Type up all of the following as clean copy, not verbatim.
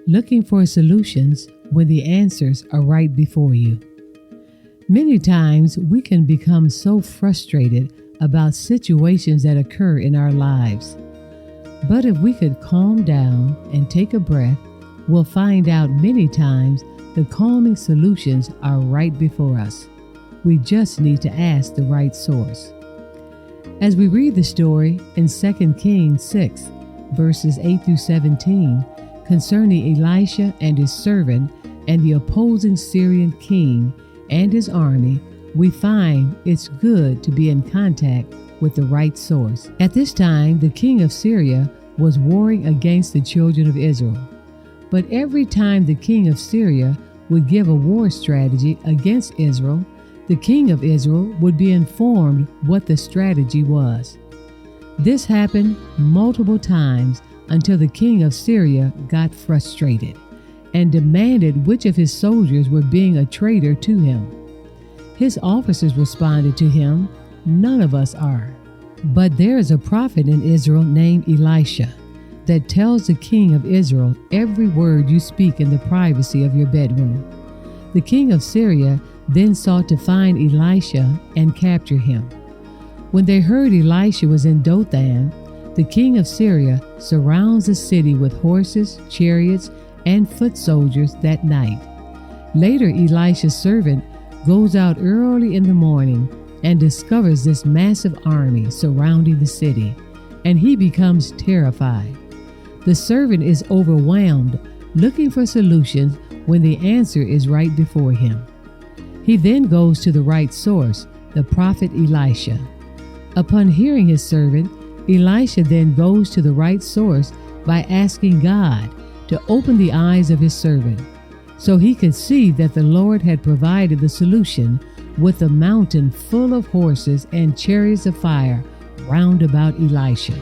looking for solutions when the answers are right before you. Many times we can become so frustrated about situations that occur in our lives. But if we could calm down and take a breath, we'll find out many times the calming solutions are right before us. We just need to ask the right source. As we read the story in 2 Kings 6, verses 8 through 17, concerning Elisha and his servant and the opposing Syrian king and his army, we find it's good to be in contact with the right source. At this time, the king of Syria was warring against the children of Israel. But every time the king of Syria would give a war strategy against Israel, the king of Israel would be informed what the strategy was. This happened multiple times until the king of Syria got frustrated and demanded which of his soldiers were being a traitor to him. His officers responded to him, "None of us are." But there is a prophet in Israel named Elisha that tells the king of Israel every word you speak in the privacy of your bedroom. The king of Syria then sought to find Elisha and capture him. When they heard Elisha was in Dothan, the king of Syria surrounds the city with horses, chariots, and foot soldiers that night. Later, Elisha's servant goes out early in the morning and discovers this massive army surrounding the city, and he becomes terrified. The servant is overwhelmed, looking for solutions when the answer is right before him. He then goes to the right source, the prophet Elisha. Upon hearing his servant, Elisha then goes to the right source by asking God to open the eyes of his servant, so he could see that the Lord had provided the solution with a mountain full of horses and chariots of fire round about Elisha.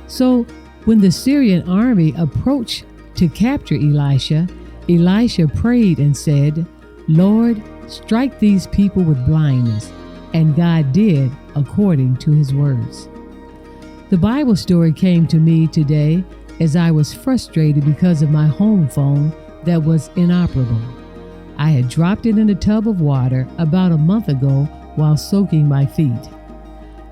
So when the Syrian army approached to capture Elisha, Elisha prayed and said, "Lord, strike these people with blindness." And God did according to his words. The Bible story came to me today as I was frustrated because of my home phone that was inoperable. I had dropped it in a tub of water about a month ago while soaking my feet.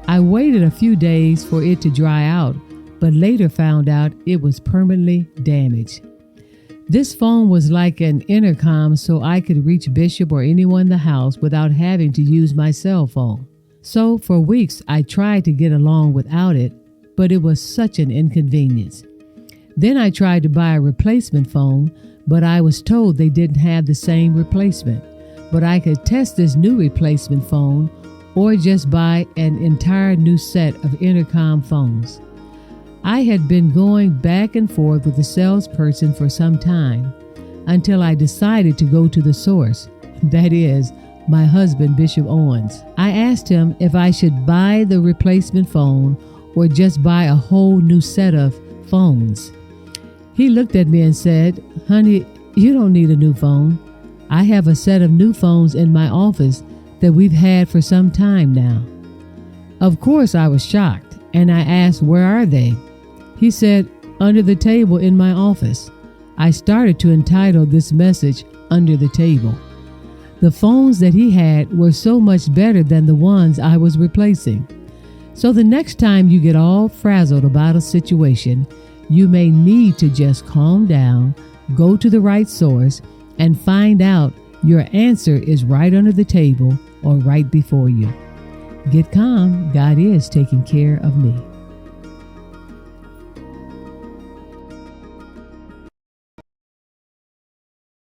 I waited a few days for it to dry out, but later found out it was permanently damaged. This phone was like an intercom, so I could reach Bishop or anyone in the house without having to use my cell phone. So for weeks I tried to get along without it, but it was such an inconvenience. Then I tried to buy a replacement phone, but I was told they didn't have the same replacement. But I could test this new replacement phone or just buy an entire new set of intercom phones. I had been going back and forth with the salesperson for some time until I decided to go to the source, that is, my husband, Bishop Owens. I asked him if I should buy the replacement phone or just buy a whole new set of phones. He looked at me and said, "Honey, you don't need a new phone. I have a set of new phones in my office that we've had for some time now." Of course, I was shocked, and I asked, "Where are they?" He said, "Under the table in my office." I started to entitle this message, "Under the Table." The phones that he had were so much better than the ones I was replacing. So the next time you get all frazzled about a situation, you may need to just calm down, go to the right source, and find out your answer is right under the table or right before you. Get calm. God is taking care of me.